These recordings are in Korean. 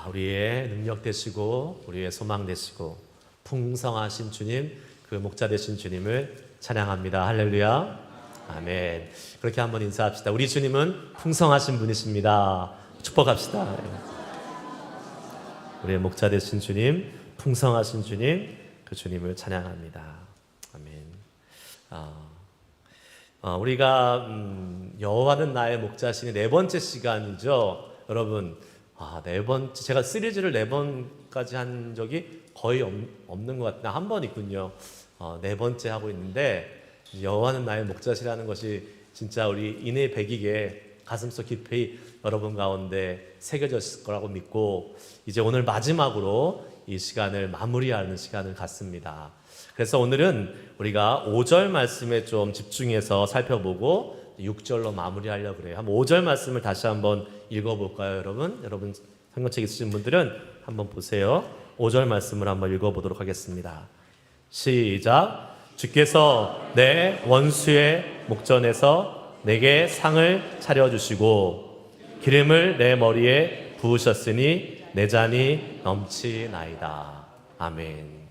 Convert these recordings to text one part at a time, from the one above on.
우리의 능력 되시고 우리의 소망 되시고 풍성하신 주님, 그 목자 되신 주님을 찬양합니다. 할렐루야. 아멘. 그렇게 한번 인사합시다. 우리 주님은 풍성하신 분이십니다. 축복합시다. 우리의 목자 되신 주님, 풍성하신 주님, 그 주님을 찬양합니다. 아멘. 우리가 여호와는 나의 목자시니 네 번째 시간이죠. 여러분, 네 번째, 제가 시리즈를 네 번까지 한 적이 거의 없는 것 같아요. 한 번 있군요. 네 번째 하고 있는데, 여호와는 나의 목자시라는 것이 진짜 우리 인의 백익에 가슴속 깊이 여러분 가운데 새겨졌을 거라고 믿고, 이제 오늘 마지막으로 이 시간을 마무리하는 시간을 갖습니다. 그래서 오늘은 우리가 5절 말씀에 좀 집중해서 살펴보고 6절로 마무리하려고 그래요. 한번 5절 말씀을 다시 한번 읽어볼까요, 여러분? 여러분 성경책 있으신 분들은 한번 보세요. 5절 말씀을 한번 읽어보도록 하겠습니다. 시작. 주께서 내 원수의 목전에서 내게 상을 차려주시고 기름을 내 머리에 부으셨으니 내 잔이 넘치나이다. 아멘.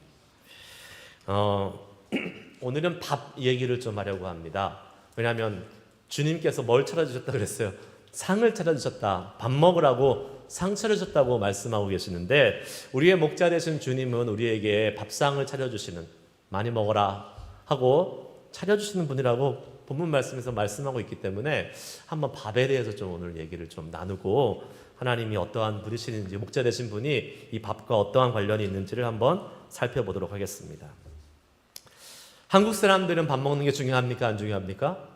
오늘은 밥 얘기를 좀 하려고 합니다. 왜냐하면 주님께서 뭘 차려주셨다 그랬어요? 상을 차려주셨다. 밥 먹으라고 상 차려주셨다고 말씀하고 계시는데, 우리의 목자 되신 주님은 우리에게 밥상을 차려주시는, 많이 먹어라 하고 차려주시는 분이라고 본문 말씀에서 말씀하고 있기 때문에 한번 밥에 대해서 좀 오늘 얘기를 좀 나누고, 하나님이 어떠한 분이시는지, 목자 되신 분이 이 밥과 어떠한 관련이 있는지를 한번 살펴보도록 하겠습니다. 한국 사람들은 밥 먹는 게 중요합니까? 안 중요합니까?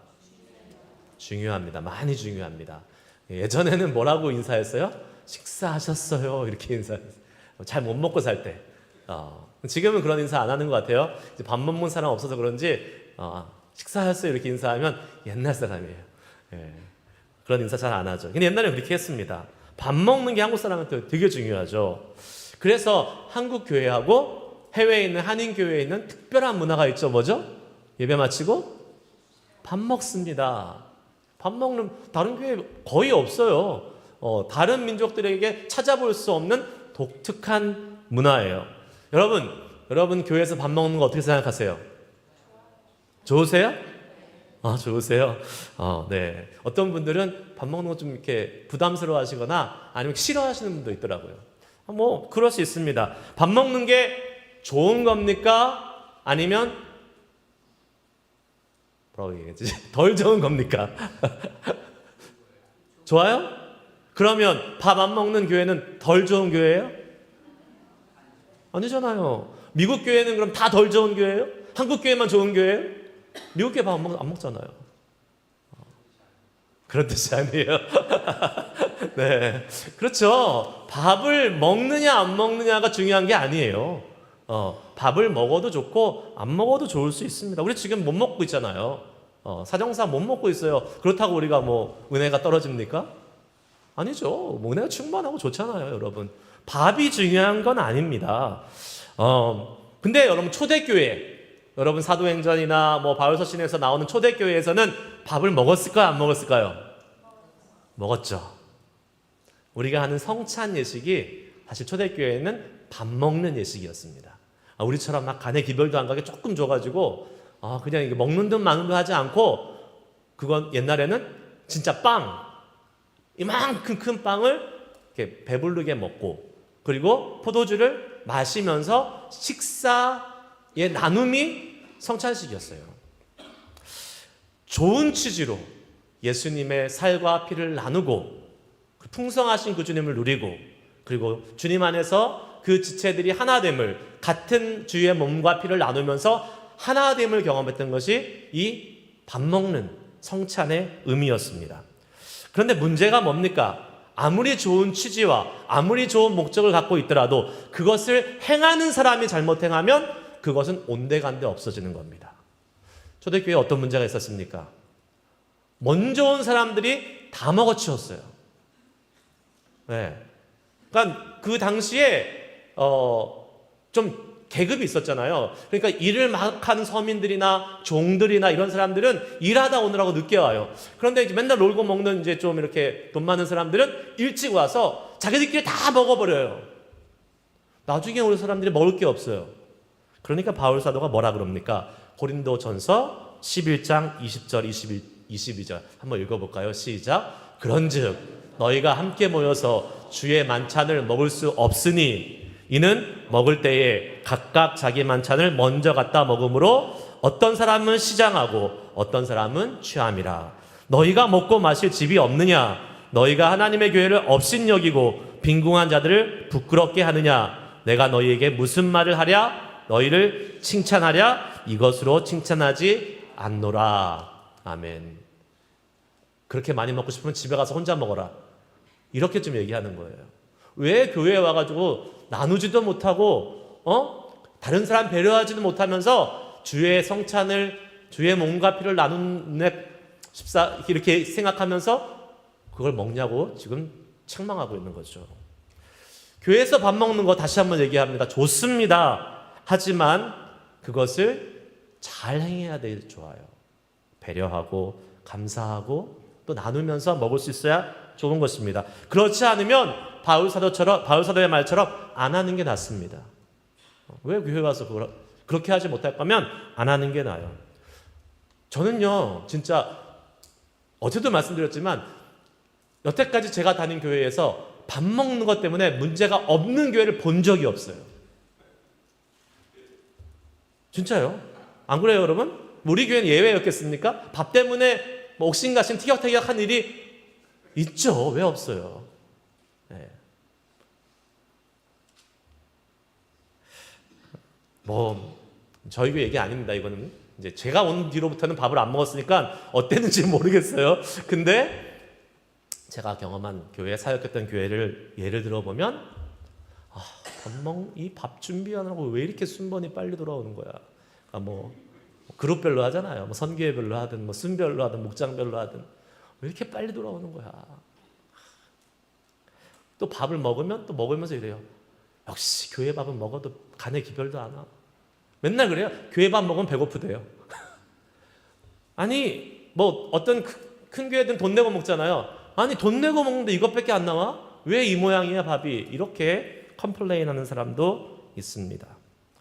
중요합니다. 많이 중요합니다. 예전에는 뭐라고 인사했어요? 식사하셨어요? 이렇게 인사했어요. 잘 못 먹고 살 때. 지금은 그런 인사 안 하는 것 같아요. 이제 밥 먹는 사람 없어서 그런지 식사하셨어요? 이렇게 인사하면 옛날 사람이에요. 그런 인사 잘 안 하죠. 근데 옛날에 그렇게 했습니다. 밥 먹는 게 한국 사람한테 되게 중요하죠. 그래서 한국 교회하고 해외에 있는 한인 교회에 있는 특별한 문화가 있죠. 뭐죠? 예배 마치고 밥 먹습니다. 밥 먹는, 다른 교회 거의 없어요. 다른 민족들에게 찾아볼 수 없는 독특한 문화예요. 여러분 교회에서 밥 먹는 거 어떻게 생각하세요? 좋으세요? 좋으세요? 네. 어떤 분들은 밥 먹는 거 좀 이렇게 부담스러워 하시거나 아니면 싫어하시는 분도 있더라고요. 그럴 수 있습니다. 밥 먹는 게 좋은 겁니까? 아니면 뭐라고 얘기했지? 덜 좋은 겁니까? 좋아요? 그러면 밥 안 먹는 교회는 덜 좋은 교회예요? 아니잖아요. 미국 교회는 그럼 다 덜 좋은 교회예요? 한국 교회만 좋은 교회예요? 미국 교회 밥 안 먹잖아요. 그런 뜻이 아니에요. 네, 그렇죠. 밥을 먹느냐 안 먹느냐가 중요한 게 아니에요. 밥을 먹어도 좋고 안 먹어도 좋을 수 있습니다. 우리 지금 못 먹고 있잖아요. 사정상 못 먹고 있어요. 그렇다고 우리가 은혜가 떨어집니까? 아니죠. 은혜가 충만하고 좋잖아요, 여러분. 밥이 중요한 건 아닙니다. 근데 여러분 초대교회, 여러분 사도행전이나 바울서신에서 나오는 초대교회에서는 밥을 먹었을까요? 안 먹었을까요? 먹었죠. 우리가 하는 성찬 예식이 사실 초대교회에는 밥 먹는 예식이었습니다. 우리처럼 막 간에 기별도 안 가게 조금 줘가지고 그냥 이게 먹는 듯 마는 듯 하지 않고, 그건 옛날에는 진짜 이만큼 큰 빵을 이렇게 배부르게 먹고, 그리고 포도주를 마시면서 식사의 나눔이 성찬식이었어요. 좋은 취지로 예수님의 살과 피를 나누고 풍성하신 그 주님을 누리고, 그리고 주님 안에서 그 지체들이 하나됨을, 같은 주의 몸과 피를 나누면서 하나됨을 경험했던 것이 이 밥 먹는 성찬의 의미였습니다. 그런데 문제가 뭡니까? 아무리 좋은 취지와 아무리 좋은 목적을 갖고 있더라도 그것을 행하는 사람이 잘못 행하면 그것은 온데간데 없어지는 겁니다. 초대교회에 어떤 문제가 있었습니까? 먼저 온 사람들이 다 먹어치웠어요. 네. 그러니까 그 당시에 좀 계급이 있었잖아요. 그러니까 일을 막 하는 서민들이나 종들이나 이런 사람들은 일하다 오느라고 늦게 와요. 그런데 이제 맨날 놀고 먹는 이제 좀 이렇게 돈 많은 사람들은 일찍 와서 자기들끼리 다 먹어버려요. 나중에 우리 사람들이 먹을 게 없어요. 그러니까 바울 사도가 뭐라 그럽니까? 고린도전서 11장 20절 22절 한번 읽어볼까요? 시작. 그런즉 너희가 함께 모여서 주의 만찬을 먹을 수 없으니 이는 먹을 때에 각각 자기 만찬을 먼저 갖다 먹으므로 어떤 사람은 시장하고 어떤 사람은 취함이라. 너희가 먹고 마실 집이 없느냐? 너희가 하나님의 교회를 업신여기고 빈궁한 자들을 부끄럽게 하느냐? 내가 너희에게 무슨 말을 하랴? 너희를 칭찬하랴? 이것으로 칭찬하지 않노라. 아멘. 그렇게 많이 먹고 싶으면 집에 가서 혼자 먹어라. 이렇게 좀 얘기하는 거예요. 왜 교회에 와가지고 나누지도 못하고 다른 사람 배려하지도 못하면서 주의 성찬을 주의 몸과 피를 나누네 이렇게 생각하면서 그걸 먹냐고 지금 책망하고 있는 거죠. 교회에서 밥 먹는 거 다시 한번 얘기합니다. 좋습니다. 하지만 그것을 잘 행해야 돼. 좋아요. 배려하고 감사하고 또 나누면서 먹을 수 있어야 좋은 것입니다. 그렇지 않으면 바울 사도의 말처럼 안 하는 게 낫습니다. 왜 교회 와서 그렇게 하지 못할 거면 안 하는 게 나아요. 저는요, 진짜 어제도 말씀드렸지만 여태까지 제가 다닌 교회에서 밥 먹는 것 때문에 문제가 없는 교회를 본 적이 없어요. 진짜요? 안 그래요, 여러분? 우리 교회는 예외였겠습니까? 밥 때문에 옥신각신 티격태격한 일이 있죠. 왜 없어요? 네. 저희 교회 얘기 아닙니다. 이거는 이제 제가 온 뒤로부터는 밥을 안 먹었으니까 어땠는지 모르겠어요. 근데 제가 경험한 교회, 사역했던 교회를 예를 들어보면 이 밥 준비하느라고 왜 이렇게 순번이 빨리 돌아오는 거야. 그러니까 그룹별로 하잖아요. 선교회별로 하든 순별로 하든 목장별로 하든 왜 이렇게 빨리 돌아오는 거야. 또 밥을 먹으면 또 먹으면서 이래요. 역시 교회 밥은 먹어도 간에 기별도 안 와. 맨날 그래요. 교회 밥 먹으면 배고프대요. 아니 어떤 큰 교회든 돈 내고 먹잖아요. 아니 돈 내고 먹는데 이것밖에 안 나와? 왜 이 모양이야 밥이? 이렇게 컴플레인하는 사람도 있습니다.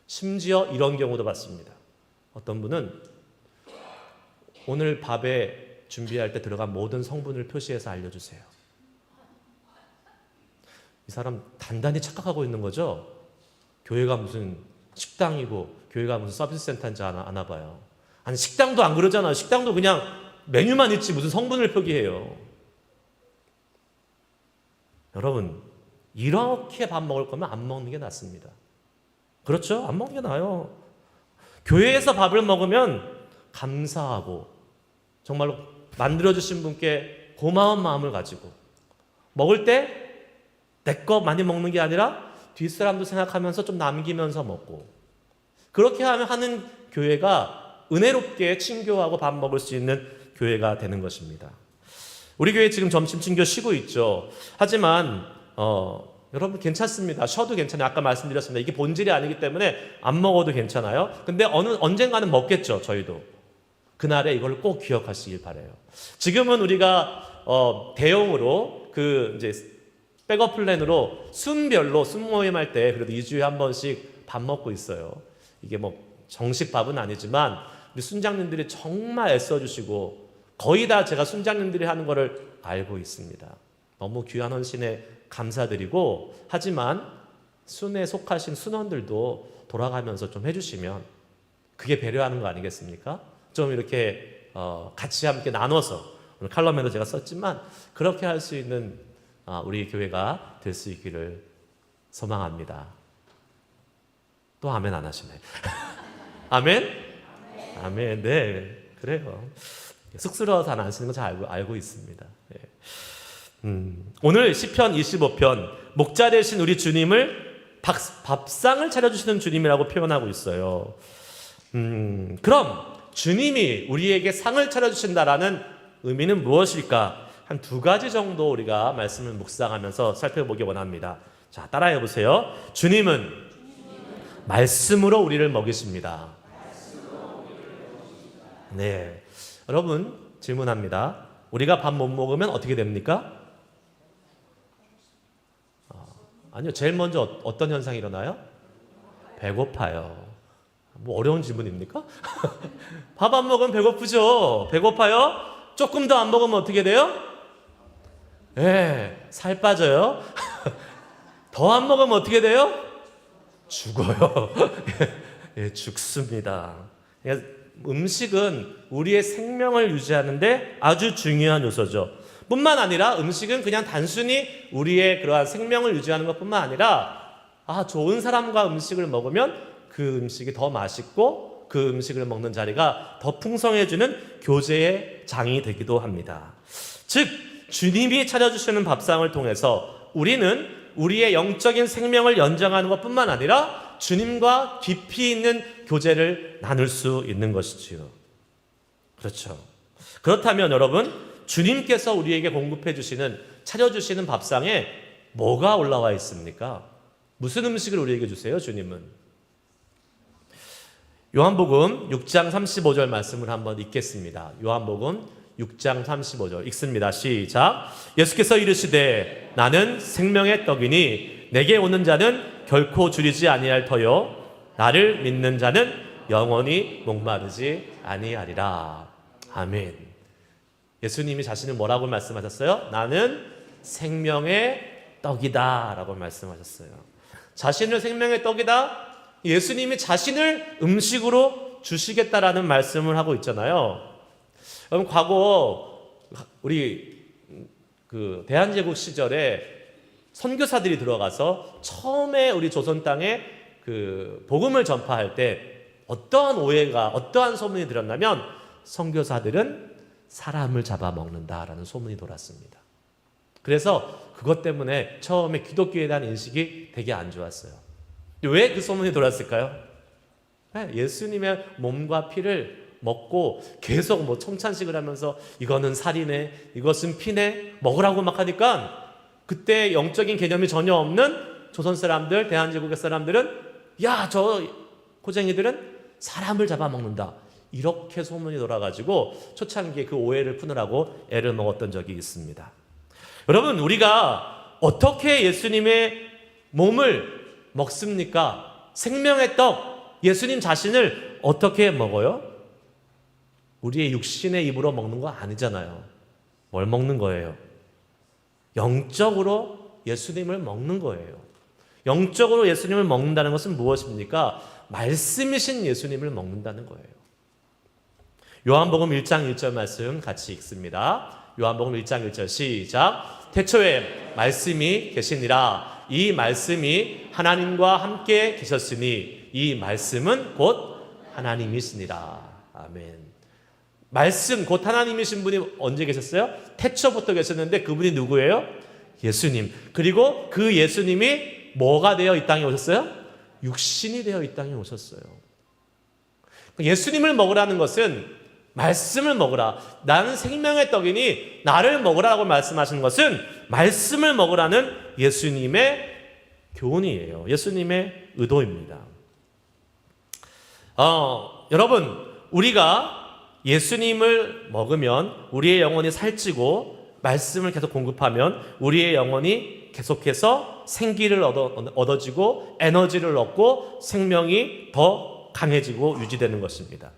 심지어 이런 경우도 봤습니다. 어떤 분은 오늘 밥에 준비할 때 들어간 모든 성분을 표시해서 알려주세요. 이 사람 단단히 착각하고 있는 거죠. 교회가 무슨 식당이고 교회가 무슨 서비스 센터인지 아나 봐요. 아니 식당도 안 그러잖아요. 식당도 그냥 메뉴만 있지 무슨 성분을 표기해요. 여러분 이렇게 밥 먹을 거면 안 먹는 게 낫습니다. 그렇죠? 안 먹는 게 나아요. 교회에서 밥을 먹으면 감사하고 정말로 만들어주신 분께 고마운 마음을 가지고 먹을 때 내 거 많이 먹는 게 아니라 뒷사람도 생각하면서 좀 남기면서 먹고 그렇게 하는 교회가 은혜롭게 친교하고 밥 먹을 수 있는 교회가 되는 것입니다. 우리 교회 지금 점심 친교 쉬고 있죠. 하지만 여러분 괜찮습니다. 쉬어도 괜찮아요. 아까 말씀드렸습니다. 이게 본질이 아니기 때문에 안 먹어도 괜찮아요. 근데 언젠가는 먹겠죠. 저희도. 그날에 이걸 꼭 기억하시길 바라요. 지금은 우리가 대용으로 이제 백업 플랜으로 순별로 순모임 할 때 그래도 2주에 한 번씩 밥 먹고 있어요. 이게 정식 밥은 아니지만 우리 순장님들이 정말 애써주시고 거의 다 제가 순장님들이 하는 거를 알고 있습니다. 너무 귀한 헌신에 감사드리고 하지만 순에 속하신 순원들도 돌아가면서 좀 해주시면 그게 배려하는 거 아니겠습니까? 좀 이렇게 같이 함께 나눠서 오늘 칼럼에도 제가 썼지만 그렇게 할 수 있는 우리 교회가 될 수 있기를 소망합니다. 또 아멘 안 하시네. 아멘? 아멘. 네, 그래요. 쑥스러워서 안 쓰는 거 잘 알고 있습니다. 네. 오늘 시편 25편 목자 되신 우리 주님을 밥상을 차려주시는 주님이라고 표현하고 있어요. 그럼 주님이 우리에게 상을 차려주신다라는 의미는 무엇일까? 한 2가지 정도 우리가 말씀을 묵상하면서 살펴보기 원합니다. 자, 따라해 보세요. 주님은 말씀으로 우리를 먹이십니다. 네, 여러분 질문합니다. 우리가 밥 못 먹으면 어떻게 됩니까? 아니요. 제일 먼저 어떤 현상이 일어나요? 배고파요. 뭐 어려운 질문입니까? 밥 안 먹으면 배고프죠. 배고파요? 조금 더 안 먹으면 어떻게 돼요? 살 빠져요. 더 안 먹으면 어떻게 돼요? 죽어요. 죽습니다. 그러니까 음식은 우리의 생명을 유지하는데 아주 중요한 요소죠. 뿐만 아니라 음식은 그냥 단순히 우리의 그러한 생명을 유지하는 것뿐만 아니라 좋은 사람과 음식을 먹으면 그 음식이 더 맛있고 그 음식을 먹는 자리가 더 풍성해지는 교제의 장이 되기도 합니다. 즉 주님이 차려주시는 밥상을 통해서 우리는 우리의 영적인 생명을 연장하는 것뿐만 아니라 주님과 깊이 있는 교제를 나눌 수 있는 것이지요. 그렇죠. 그렇다면 여러분, 주님께서 우리에게 공급해 주시는, 차려주시는 밥상에 뭐가 올라와 있습니까? 무슨 음식을 우리에게 주세요, 주님은? 요한복음 6장 35절 말씀을 한번 읽겠습니다. 요한복음 6장 35절 읽습니다. 시작. 예수께서 이르시되 나는 생명의 떡이니 내게 오는 자는 결코 줄이지 아니할 터요 나를 믿는 자는 영원히 목마르지 아니하리라. 아멘. 예수님이 자신을 뭐라고 말씀하셨어요? 나는 생명의 떡이다 라고 말씀하셨어요. 자신을 생명의 떡이다, 예수님이 자신을 음식으로 주시겠다라는 말씀을 하고 있잖아요. 여러분, 과거 우리 대한제국 시절에 선교사들이 들어가서 처음에 우리 조선 땅에 복음을 전파할 때 어떠한 오해가, 어떠한 소문이 들었냐면 선교사들은 사람을 잡아먹는다라는 소문이 돌았습니다. 그래서 그것 때문에 처음에 기독교에 대한 인식이 되게 안 좋았어요. 왜 그 소문이 돌았을까요? 예수님의 몸과 피를 먹고 계속 청찬식을 하면서 이거는 살이네, 이것은 피네, 먹으라고 막 하니까 그때 영적인 개념이 전혀 없는 조선 사람들, 대한제국의 사람들은 저 고쟁이들은 사람을 잡아먹는다, 이렇게 소문이 돌아가지고 초창기에 그 오해를 푸느라고 애를 먹었던 적이 있습니다. 여러분, 우리가 어떻게 예수님의 몸을 먹습니까? 생명의 떡, 예수님 자신을 어떻게 먹어요? 우리의 육신의 입으로 먹는 거 아니잖아요. 뭘 먹는 거예요? 영적으로 예수님을 먹는 거예요. 영적으로 예수님을 먹는다는 것은 무엇입니까? 말씀이신 예수님을 먹는다는 거예요. 요한복음 1장 1절 말씀 같이 읽습니다. 요한복음 1장 1절 시작. 태초에 말씀이 계시니라. 이 말씀이 하나님과 함께 계셨으니 이 말씀은 곧 하나님이시니라. 아멘. 말씀, 곧 하나님이신 분이 언제 계셨어요? 태초부터 계셨는데 그분이 누구예요? 예수님. 그리고 그 예수님이 뭐가 되어 이 땅에 오셨어요? 육신이 되어 이 땅에 오셨어요. 예수님을 먹으라는 것은 말씀을 먹으라. 나는 생명의 떡이니 나를 먹으라고 말씀하시는 것은 말씀을 먹으라는 예수님의 교훈이에요. 예수님의 의도입니다. 여러분, 우리가 예수님을 먹으면 우리의 영혼이 살찌고 말씀을 계속 공급하면 우리의 영혼이 계속해서 생기를 얻어지고 에너지를 얻고 생명이 더 강해지고 유지되는 것입니다.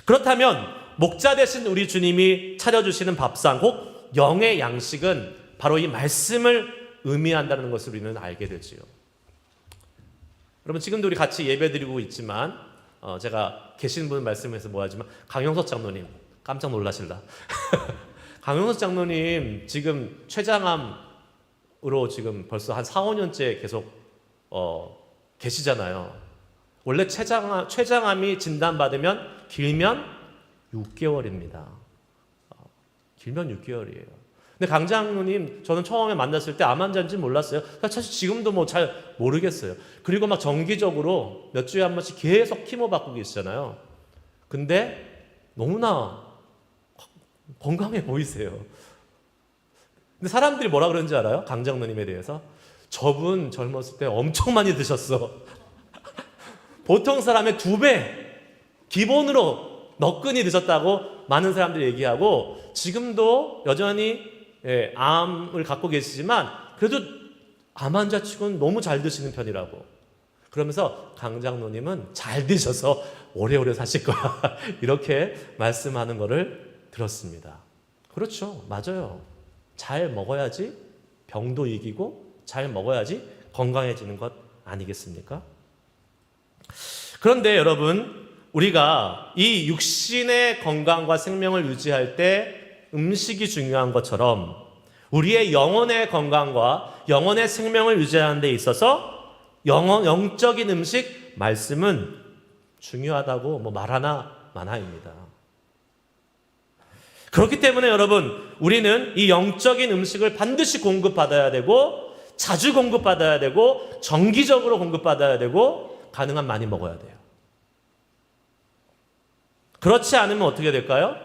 그렇다면 목자 되신 우리 주님이 차려주시는 밥상, 곧 영의 양식은 바로 이 말씀을 의미한다는 것을 우리는 알게 되지요. 여러분, 지금도 우리 같이 예배드리고 있지만 제가 계신 분 말씀에서 뭐하지만 강영석 장로님 깜짝 놀라실라. 강영석 장로님 지금 췌장암으로 지금 벌써 한 4, 5년째 계속 계시잖아요. 원래 췌장암이 진단받으면 길면 6개월입니다. 길면 6개월이에요. 근데 강 장로님 저는 처음에 만났을 때 암 환자인지 몰랐어요. 사실 지금도 뭐 잘 모르겠어요. 그리고 막 정기적으로 몇 주에 한 번씩 계속 키모 받고 계시잖아요. 근데 너무나 건강해 보이세요. 근데 사람들이 뭐라 그러는지 알아요? 강 장로님에 대해서? 저분 젊었을 때 엄청 많이 드셨어. 보통 사람의 2배 기본으로 너끈히 드셨다고 많은 사람들이 얘기하고 지금도 여전히 암을 갖고 계시지만 그래도 암 환자치고는 너무 잘 드시는 편이라고. 그러면서 강 장로님은 잘 드셔서 오래오래 사실 거야. 이렇게 말씀하는 거를 들었습니다. 그렇죠. 맞아요. 잘 먹어야지 병도 이기고 잘 먹어야지 건강해지는 것 아니겠습니까? 그런데 여러분, 우리가 이 육신의 건강과 생명을 유지할 때 음식이 중요한 것처럼 우리의 영혼의 건강과 영혼의 생명을 유지하는 데 있어서 영적인 음식, 말씀은 중요하다고 말하나 마나입니다. 그렇기 때문에 여러분, 우리는 이 영적인 음식을 반드시 공급받아야 되고 자주 공급받아야 되고 정기적으로 공급받아야 되고 가능한 많이 먹어야 돼요. 그렇지 않으면 어떻게 될까요?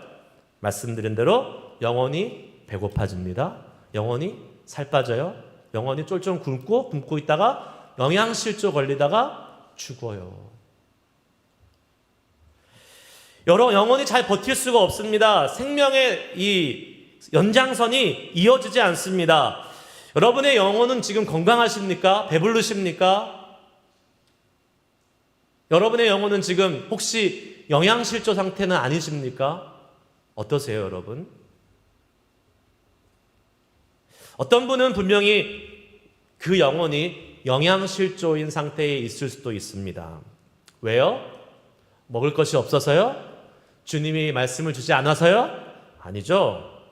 말씀드린 대로 영혼이 배고파집니다. 영혼이 살 빠져요. 영혼이 쫄쫄 굶고 있다가 영양실조 걸리다가 죽어요. 영혼이 잘 버틸 수가 없습니다. 생명의 이 연장선이 이어지지 않습니다. 여러분의 영혼은 지금 건강하십니까? 배부르십니까? 여러분의 영혼은 지금 혹시 영양실조 상태는 아니십니까? 어떠세요, 여러분? 어떤 분은 분명히 그 영혼이 영양실조인 상태에 있을 수도 있습니다. 왜요? 먹을 것이 없어서요? 주님이 말씀을 주지 않아서요? 아니죠.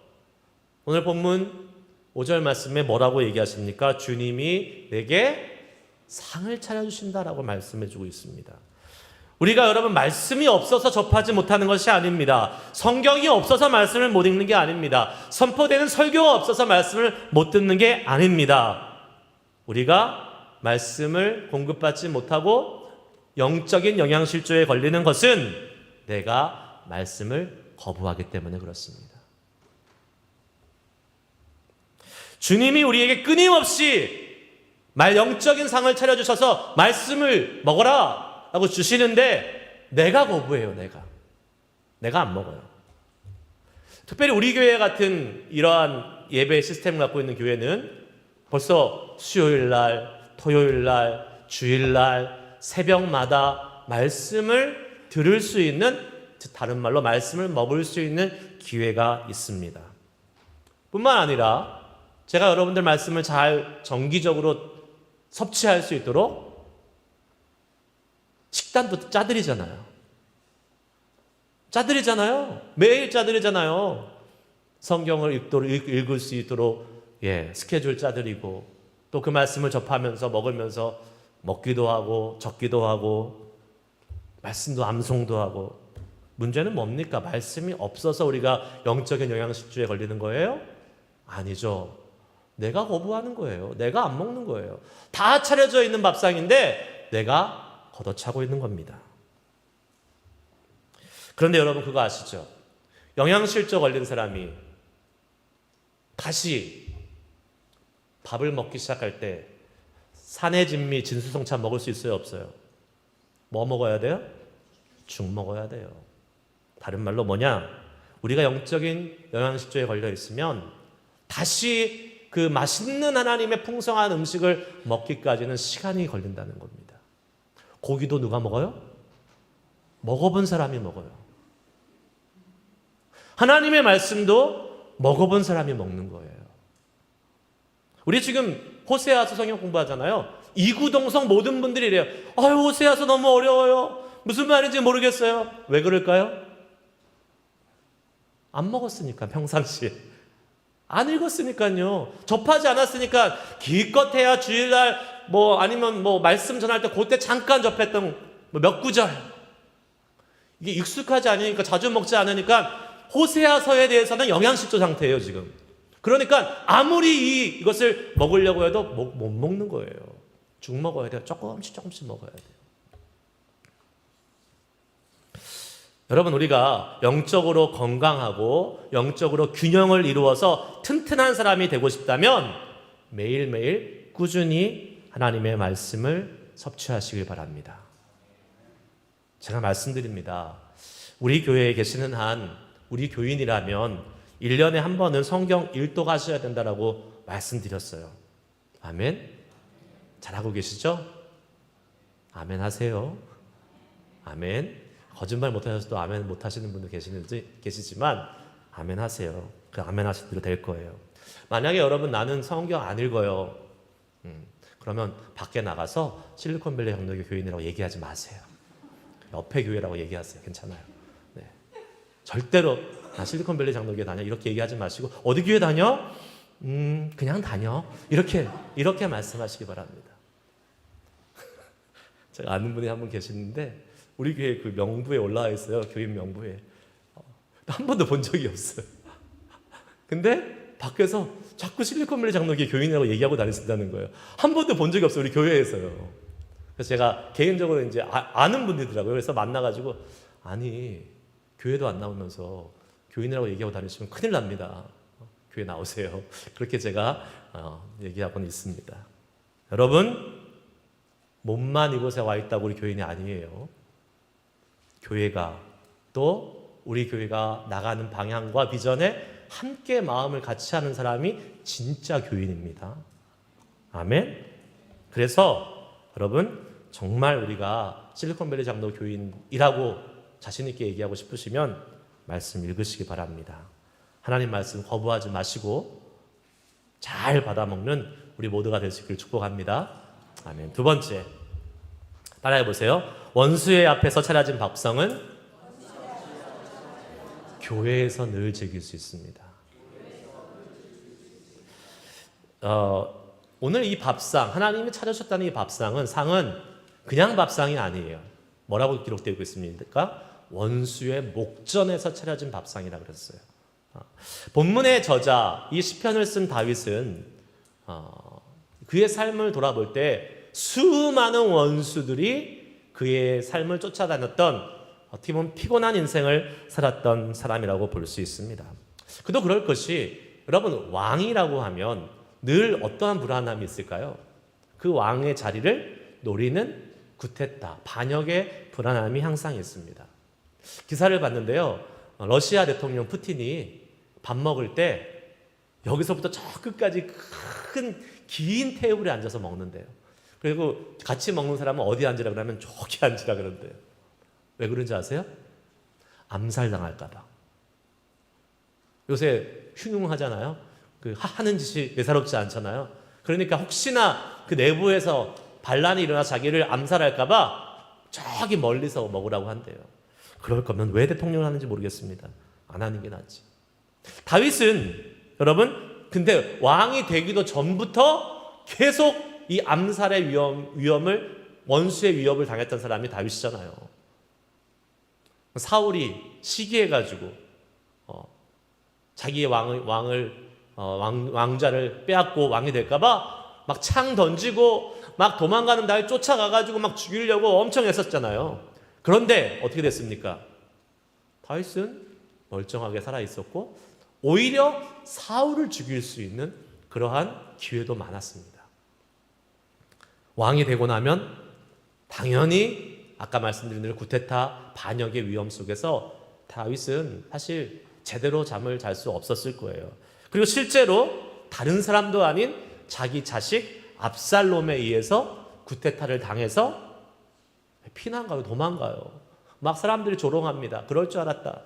오늘 본문 5절 말씀에 뭐라고 얘기하십니까? 주님이 내게 상을 차려주신다라고 말씀해주고 있습니다. 우리가 여러분 말씀이 없어서 접하지 못하는 것이 아닙니다. 성경이 없어서 말씀을 못 읽는 게 아닙니다. 선포되는 설교가 없어서 말씀을 못 듣는 게 아닙니다. 우리가 말씀을 공급받지 못하고 영적인 영양실조에 걸리는 것은 내가 말씀을 거부하기 때문에 그렇습니다. 주님이 우리에게 끊임없이 영적인 상을 차려주셔서 말씀을 먹어라 라고 주시는데 내가 거부해요. 내가 안 먹어요. 특별히 우리 교회 같은 이러한 예배 시스템을 갖고 있는 교회는 벌써 수요일날, 토요일날, 주일날, 새벽마다 말씀을 들을 수 있는, 다른 말로 말씀을 먹을 수 있는 기회가 있습니다. 뿐만 아니라 제가 여러분들 말씀을 잘 정기적으로 섭취할 수 있도록 식단도 짜드리잖아요. 매일 짜드리잖아요. 성경을 읽을 수 있도록 스케줄 짜드리고 또 그 말씀을 접하면서 먹으면서 먹기도 하고 적기도 하고 말씀도 암송도 하고. 문제는 뭡니까? 말씀이 없어서 우리가 영적인 영양실조에 걸리는 거예요? 아니죠. 내가 거부하는 거예요. 내가 안 먹는 거예요. 다 차려져 있는 밥상인데 내가 걷어차고 있는 겁니다. 그런데 여러분 그거 아시죠? 영양실조 걸린 사람이 다시 밥을 먹기 시작할 때 산의 진미, 진수성찬 먹을 수 있어요? 없어요? 뭐 먹어야 돼요? 죽 먹어야 돼요. 다른 말로 뭐냐? 우리가 영적인 영양실조에 걸려 있으면 다시 그 맛있는 하나님의 풍성한 음식을 먹기까지는 시간이 걸린다는 겁니다. 고기도 누가 먹어요? 먹어본 사람이 먹어요. 하나님의 말씀도 먹어본 사람이 먹는 거예요. 우리 지금 호세아서 성경 공부하잖아요. 이구동성 모든 분들이 이래요. 아유, 호세아서 너무 어려워요. 무슨 말인지 모르겠어요. 왜 그럴까요? 안 먹었으니까, 평상시에. 안 읽었으니까요. 접하지 않았으니까 기껏해야 주일날 아니면 말씀 전할 때 그때 잠깐 접했던 몇 구절. 이게 익숙하지 않으니까, 자주 먹지 않으니까 호세아서에 대해서는 영양실조 상태예요, 지금. 그러니까 아무리 이것을 먹으려고 해도 못 먹는 거예요. 죽 먹어야 돼요. 조금씩 먹어야 돼요. 여러분, 우리가 영적으로 건강하고 영적으로 균형을 이루어서 튼튼한 사람이 되고 싶다면 매일매일 꾸준히 하나님의 말씀을 섭취하시길 바랍니다. 제가 말씀드립니다. 우리 교회에 계시는 한 우리 교인이라면 1년에 한 번은 성경 1독 하셔야 된다라고 말씀드렸어요. 아멘. 잘하고 계시죠? 아멘 하세요. 아멘. 거짓말 못하셔도 아멘 못하시는 분도 계시지만 아멘 하세요. 그 아멘 하실 대로 될 거예요. 만약에 여러분 나는 성경 안 읽어요. 그러면 밖에 나가서 실리콘밸리 장로교 교인이라고 얘기하지 마세요. 옆에 교회라고 얘기하세요. 괜찮아요. 네. 절대로 나 실리콘밸리 장로교회 다녀 이렇게 얘기하지 마시고 어디 교회 다녀? 그냥 다녀. 이렇게 말씀하시기 바랍니다. 제가 아는 분이 한 분 계시는데 우리 교회 그 명부에 올라와 있어요. 교인 명부에. 한 번도 본 적이 없어요. 근데 밖에서 자꾸 실리콘밸리 장로교회 교인이라고 얘기하고 다니신다는 거예요. 한 번도 본 적이 없어요. 우리 교회에서요. 그래서 제가 개인적으로 이제 아는 분들이더라고요. 그래서 만나가지고 아니 교회도 안 나오면서 교인이라고 얘기하고 다니시면 큰일 납니다. 교회 나오세요. 그렇게 제가 얘기하고는 있습니다. 여러분 몸만 이곳에 와 있다고 우리 교인이 아니에요. 교회가 또 우리 교회가 나가는 방향과 비전에 함께 마음을 같이 하는 사람이 진짜 교인입니다. 아멘. 그래서 여러분 정말 우리가 실리콘밸리 장로 교인이라고 자신 있게 얘기하고 싶으시면 말씀 읽으시기 바랍니다. 하나님 말씀 거부하지 마시고 잘 받아먹는 우리 모두가 될 수 있기를 축복합니다. 아멘. 두 번째 따라해 보세요. 원수의 앞에서 차려진 밥상은 교회에서 늘 즐길 수 있습니다. 오늘 이 밥상, 하나님이 차려주셨다는 이 밥상은 상은 그냥 밥상이 아니에요. 뭐라고 기록되고 있습니까? 원수의 목전에서 차려진 밥상이라고 그랬어요. 본문의 저자, 이 시편을 쓴 다윗은 그의 삶을 돌아볼 때 수많은 원수들이 그의 삶을 쫓아다녔던 어떻게 보면 피곤한 인생을 살았던 사람이라고 볼 수 있습니다. 그도 그럴 것이 여러분 왕이라고 하면 늘 어떠한 불안함이 있을까요? 그 왕의 자리를 노리는 구테타, 반역의 불안함이 항상 있습니다. 기사를 봤는데요. 러시아 대통령 푸틴이 밥 먹을 때 여기서부터 저 끝까지 긴 테이블에 앉아서 먹는데요. 그리고 같이 먹는 사람은 어디 앉으라 그러면 저기 앉으라 그런대요. 왜 그런지 아세요? 암살당할까 봐. 요새 흉흉하잖아요. 그 하는 짓이 예사롭지 않잖아요. 그러니까 혹시나 그 내부에서 반란이 일어나 자기를 암살할까 봐 저기 멀리서 먹으라고 한대요. 그럴 거면 왜 대통령을 하는지 모르겠습니다. 안 하는 게 낫지. 다윗은 여러분 근데 왕이 되기도 전부터 계속 이 암살의 위험을 원수의 위협을 당했던 사람이 다윗이잖아요. 사울이 시기해가지고 자기의 왕자를 빼앗고 왕이 될까봐 막 창 던지고 막 도망가는 다윗 쫓아가가지고 막 죽이려고 엄청 애썼잖아요. 그런데 어떻게 됐습니까? 다윗은 멀쩡하게 살아 있었고 오히려 사울을 죽일 수 있는 그러한 기회도 많았습니다. 왕이 되고 나면 당연히 아까 말씀드린 대로 구테타 반역의 위험 속에서 다윗은 사실 제대로 잠을 잘 수 없었을 거예요. 그리고 실제로 다른 사람도 아닌 자기 자식 압살롬에 의해서 구테타를 당해서 피난가요, 도망가요. 막 사람들이 조롱합니다. 그럴 줄 알았다.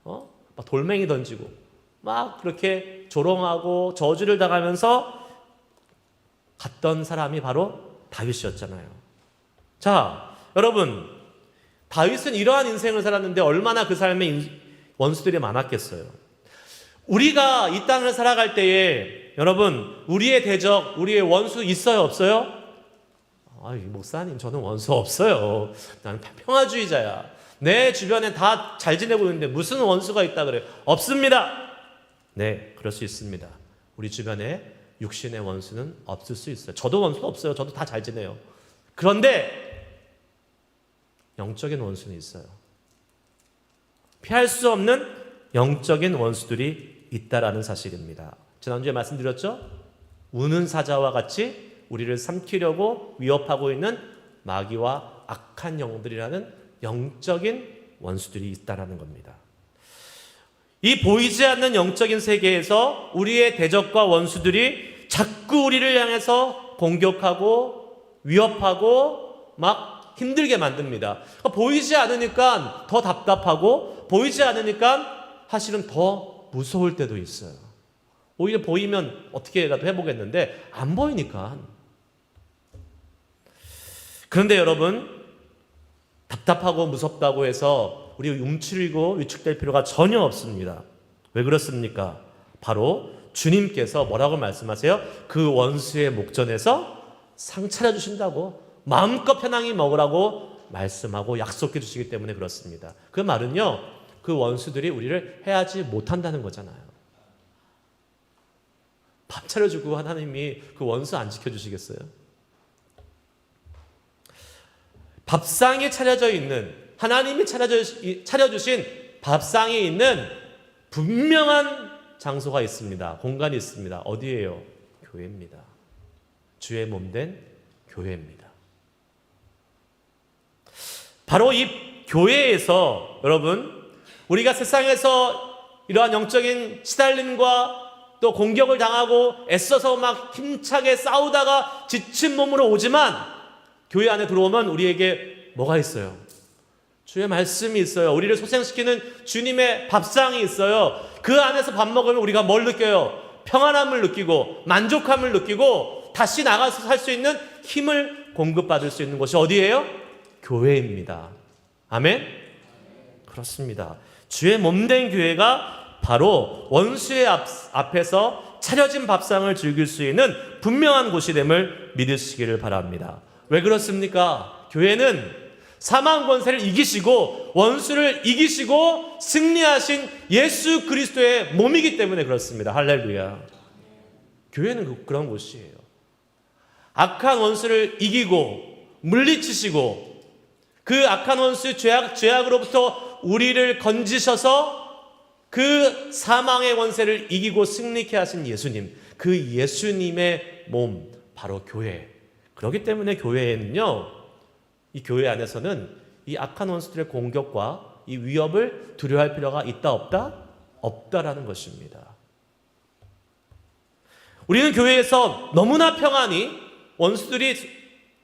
막 돌멩이 던지고 막 그렇게 조롱하고 저주를 당하면서 갔던 사람이 바로 다윗이었잖아요. 자, 여러분, 다윗은 이러한 인생을 살았는데 얼마나 그 삶에 원수들이 많았겠어요. 우리가 이 땅을 살아갈 때에 여러분, 우리의 대적, 우리의 원수 있어요, 없어요? 목사님, 저는 원수 없어요. 나는 평화주의자야. 내 주변에 다 잘 지내고 있는데 무슨 원수가 있다 그래요? 없습니다. 네, 그럴 수 있습니다. 우리 주변에 육신의 원수는 없을 수 있어요. 저도 원수 없어요. 저도 다 잘 지내요. 그런데 영적인 원수는 있어요. 피할 수 없는 영적인 원수들이 있다라는 사실입니다. 지난주에 말씀드렸죠? 우는 사자와 같이 우리를 삼키려고 위협하고 있는 마귀와 악한 영들이라는 영적인 원수들이 있다라는 겁니다. 이 보이지 않는 영적인 세계에서 우리의 대적과 원수들이 자꾸 우리를 향해서 공격하고 위협하고 막 힘들게 만듭니다. 보이지 않으니까 더 답답하고 보이지 않으니까 사실은 더 무서울 때도 있어요. 오히려 보이면 어떻게라도 해보겠는데 안 보이니까. 그런데 여러분, 답답하고 무섭다고 해서 우리 움츠리고 위축될 필요가 전혀 없습니다. 왜 그렇습니까? 바로 주님께서 뭐라고 말씀하세요? 그 원수의 목전에서 상 차려주신다고, 마음껏 편안히 먹으라고 말씀하고 약속해 주시기 때문에 그렇습니다. 그 말은요, 그 원수들이 우리를 해하지 못한다는 거잖아요. 밥 차려주고 하나님이 그 원수 안 지켜주시겠어요? 밥상에 차려져 있는, 하나님이 차려주신 밥상에 있는 분명한 장소가 있습니다. 공간이 있습니다. 어디예요? 교회입니다. 주의 몸된 교회입니다. 바로 이 교회에서 여러분, 우리가 세상에서 이러한 영적인 시달림과 또 공격을 당하고 애써서 막 힘차게 싸우다가 지친 몸으로 오지만 교회 안에 들어오면 우리에게 뭐가 있어요? 주의 말씀이 있어요. 우리를 소생시키는 주님의 밥상이 있어요. 그 안에서 밥 먹으면 우리가 뭘 느껴요? 평안함을 느끼고 만족함을 느끼고 다시 나가서 살 수 있는 힘을 공급받을 수 있는 곳이 어디예요? 교회입니다. 아멘? 그렇습니다. 주의 몸된 교회가 바로 원수의 앞에서 차려진 밥상을 즐길 수 있는 분명한 곳이 됨을 믿으시기를 바랍니다. 왜 그렇습니까? 교회는 사망 권세를 이기시고 원수를 이기시고 승리하신 예수 그리스도의 몸이기 때문에 그렇습니다. 할렐루야. 교회는 그런 곳이에요. 악한 원수를 이기고 물리치시고 그 악한 원수 죄악으로부터 우리를 건지셔서 그 사망의 권세를 이기고 승리케 하신 예수님, 그 예수님의 몸, 바로 교회. 그렇기 때문에 교회에는요, 이 교회 안에서는 이 악한 원수들의 공격과 이 위협을 두려워할 필요가 있다 없다? 없다라는 것입니다. 우리는 교회에서 너무나 평안히 원수들이,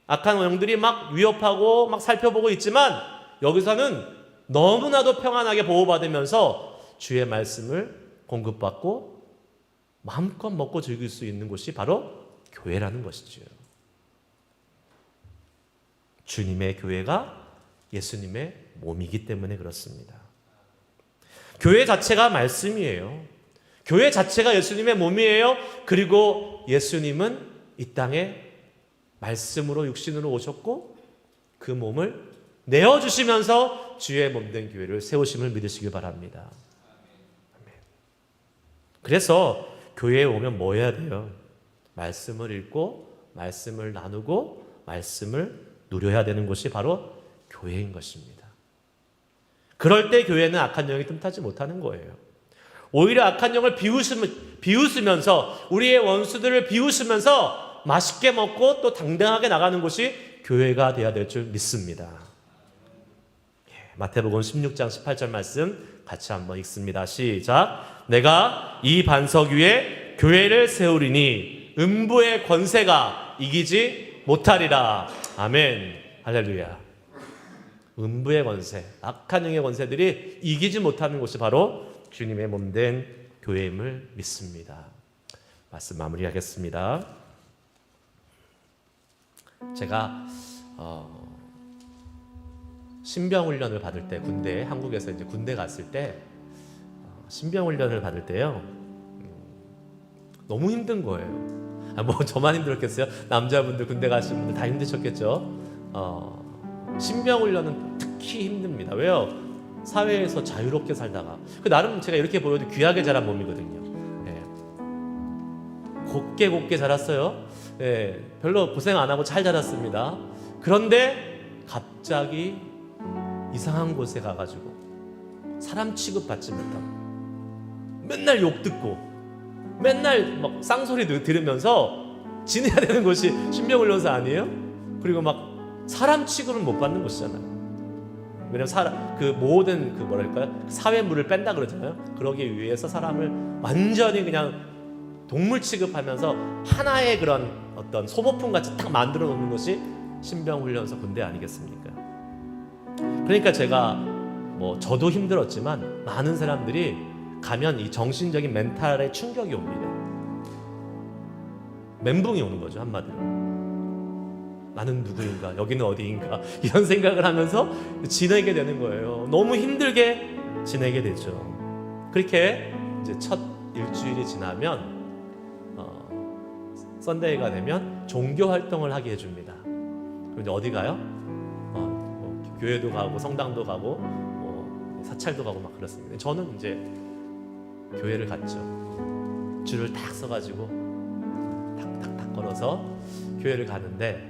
악한 영들이 막 위협하고 막 살펴보고 있지만 여기서는 너무나도 평안하게 보호받으면서 주의 말씀을 공급받고 마음껏 먹고 즐길 수 있는 곳이 바로 교회라는 것이죠. 주님의 교회가 예수님의 몸이기 때문에 그렇습니다. 교회 자체가 말씀이에요. 교회 자체가 예수님의 몸이에요. 그리고 예수님은 이 땅에 말씀으로 육신으로 오셨고 그 몸을 내어주시면서 주의 몸된 교회를 세우심을 믿으시길 바랍니다. 그래서 교회에 오면 뭐 해야 돼요? 말씀을 읽고 말씀을 나누고 말씀을 누려야 되는 곳이 바로 교회인 것입니다. 그럴 때 교회는 악한 영이 틈타지 못하는 거예요. 오히려 악한 영을 비웃으면서 우리의 원수들을 비웃으면서 맛있게 먹고 또 당당하게 나가는 곳이 교회가 되어야 될 줄 믿습니다. 마태복음 16장 18절 말씀 같이 한번 읽습니다. 시작. 내가 이 반석 위에 교회를 세우리니 음부의 권세가 이기지 못하리라. 아멘. 할렐루야. 음부의 권세, 악한 영의 권세들이 이기지 못하는 곳이 바로 주님의 몸된 교회임을 믿습니다. 말씀 마무리하겠습니다. 제가 신병훈련을 받을 때 군대, 한국에서 이제 군대 갔을 때 신병훈련을 받을 때요, 너무 힘든 거예요. 뭐 저만 힘들었겠어요? 남자분들 군대 가신 분들 다 힘드셨겠죠. 신병훈련은 특히 힘듭니다. 왜요? 사회에서 자유롭게 살다가 나름 제가 이렇게 보여도 귀하게 자란 몸이거든요. 곱게 자랐어요. 별로 고생 안 하고 잘 자랐습니다. 그런데 갑자기 이상한 곳에 가가지고 사람 취급받지 못하고 맨날 욕 듣고 맨날 막 쌍소리 들으면서 지내야 되는 곳이 신병훈련소 아니에요? 그리고 막 사람 취급을 못 받는 곳이잖아요. 왜냐면 그 모든 사회물을 뺀다 그러잖아요. 그러기 위해서 사람을 완전히 그냥 동물 취급하면서 하나의 그런 어떤 소모품 같이 딱 만들어 놓는 것이 신병훈련소 군대 아니겠습니까? 그러니까 제가 저도 힘들었지만 많은 사람들이 가면 이 정신적인 멘탈의 충격이 옵니다. 멘붕이 오는 거죠, 한마디로. 나는 누구인가? 여기는 어디인가? 이런 생각을 하면서 지내게 되는 거예요. 너무 힘들게 지내게 되죠. 그렇게 이제 첫 일주일이 지나면 썬데이가 되면 종교 활동을 하게 해줍니다. 그럼 이제 어디 가요? 교회도 가고 성당도 가고 사찰도 가고 막 그렇습니다. 저는 이제 교회를 갔죠. 줄을 딱 서가지고 탁탁탁 걸어서 교회를 가는데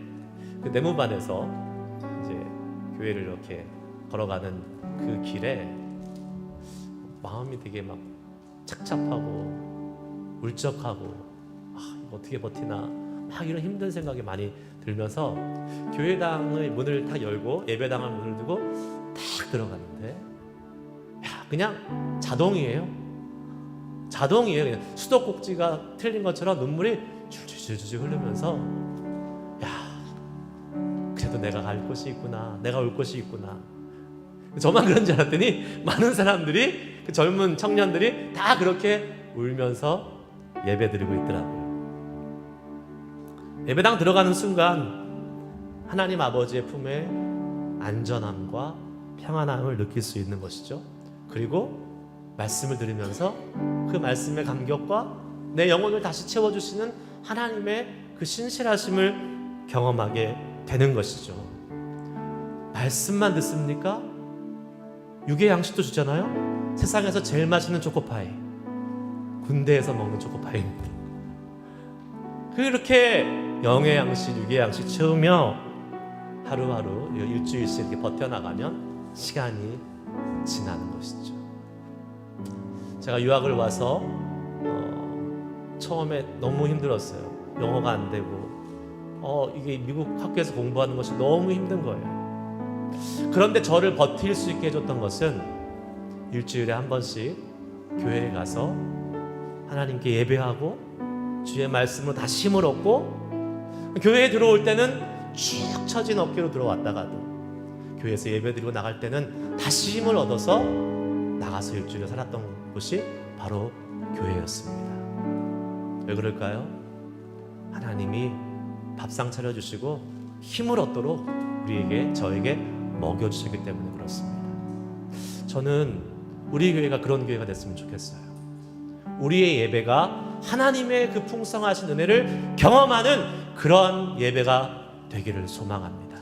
그 내무반에서 이제 교회를 이렇게 걸어가는 그 길에 마음이 되게 막 착잡하고 울적하고 이거 어떻게 버티나 막 이런 힘든 생각이 많이 들면서 교회당의 문을 딱 열고 예배당을 문을 두고 딱 들어갔는데 그냥 자동이에요. 그냥 수도꼭지가 틀린 것처럼 눈물이 줄줄줄줄 흐르면서 그래도 내가 갈 곳이 있구나, 내가 올 곳이 있구나. 저만 그런 줄 알았더니 많은 사람들이, 그 젊은 청년들이 다 그렇게 울면서 예배 드리고 있더라고요. 예배당 들어가는 순간 하나님 아버지의 품에 안전함과 평안함을 느낄 수 있는 것이죠. 그리고 말씀을 들으면서 그 말씀의 감격과 내 영혼을 다시 채워주시는 하나님의 그 신실하심을 경험하게 되는 것이죠. 말씀만 듣습니까? 육의 양식도 주잖아요. 세상에서 제일 맛있는 초코파이, 군대에서 먹는 초코파이입니다. 그렇게 영의 양식, 육의 양식 채우며 하루하루 일주일씩 이렇게 버텨나가면 시간이 지나는 것이죠. 제가 유학을 와서 처음에 너무 힘들었어요. 영어가 안 되고 이게 미국 학교에서 공부하는 것이 너무 힘든 거예요. 그런데 저를 버틸 수 있게 해줬던 것은 일주일에 한 번씩 교회에 가서 하나님께 예배하고 주의 말씀으로 다시 힘을 얻고, 교회에 들어올 때는 축 처진 어깨로 들어왔다가도 교회에서 예배드리고 나갈 때는 다시 힘을 얻어서 나가서 일주일을 살았던 곳이 바로 교회였습니다. 왜 그럴까요? 하나님이 밥상 차려주시고 힘을 얻도록 저에게 먹여주시기 때문에 그렇습니다. 저는 우리 교회가 그런 교회가 됐으면 좋겠어요. 우리의 예배가 하나님의 그 풍성하신 은혜를 경험하는 그런 예배가 되기를 소망합니다.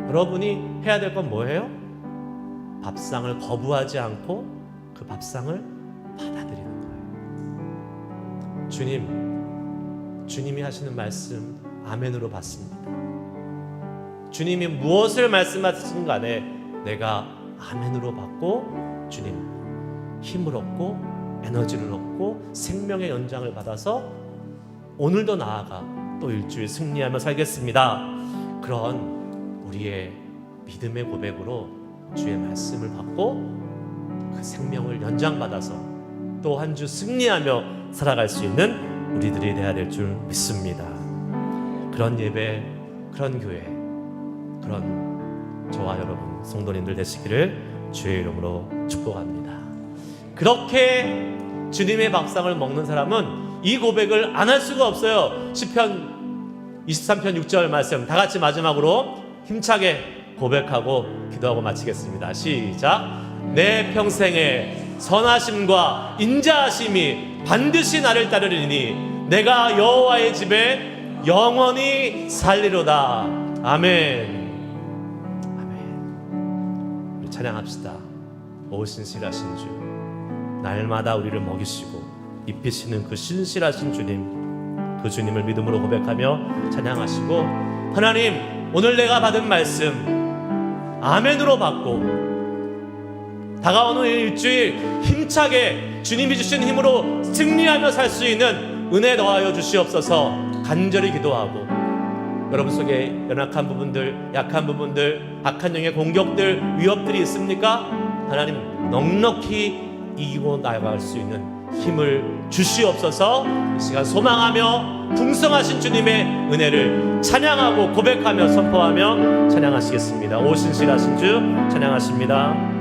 여러분이 해야 될 건 뭐예요? 밥상을 거부하지 않고 그 밥상을 받아들이는 거예요. 주님이 하시는 말씀 아멘으로 받습니다. 주님이 무엇을 말씀하시든 간에 내가 아멘으로 받고 주님 힘을 얻고 에너지를 얻고 생명의 연장을 받아서 오늘도 나아가 또 일주일 승리하며 살겠습니다. 그런 우리의 믿음의 고백으로 주의 말씀을 받고 그 생명을 연장받아서 또 한 주 승리하며 살아갈 수 있는 우리들이 되어야 될 줄 믿습니다. 그런 예배, 그런 교회, 그런 저와 여러분 성도님들 되시기를 주의 이름으로 축복합니다. 그렇게 주님의 밥상을 먹는 사람은 이 고백을 안 할 수가 없어요. 시편 23편 6절 말씀 다 같이 마지막으로 힘차게 고백하고 기도하고 마치겠습니다. 시작. 내 평생에 선하심과 인자하심이 반드시 나를 따르리니 내가 여호와의 집에 영원히 살리로다. 아멘. 아멘. 우리 찬양합시다. 오 신실하신 주, 날마다 우리를 먹이시고 입히시는 그 신실하신 주님, 그 주님을 믿음으로 고백하며 찬양하시고, 하나님 오늘 내가 받은 말씀 아멘으로 받고 다가오는 일주일 힘차게 주님이 주신 힘으로 승리하며 살 수 있는 은혜 더하여 주시옵소서. 간절히 기도하고, 여러분 속에 연약한 부분들, 약한 부분들, 악한 영의 공격들, 위협들이 있습니까? 하나님 넉넉히 이기고 나아갈 수 있는 힘을 주시옵소서. 이 시간 소망하며 풍성하신 주님의 은혜를 찬양하고 고백하며 선포하며 찬양하시겠습니다. 오신실하신 주 찬양하십니다.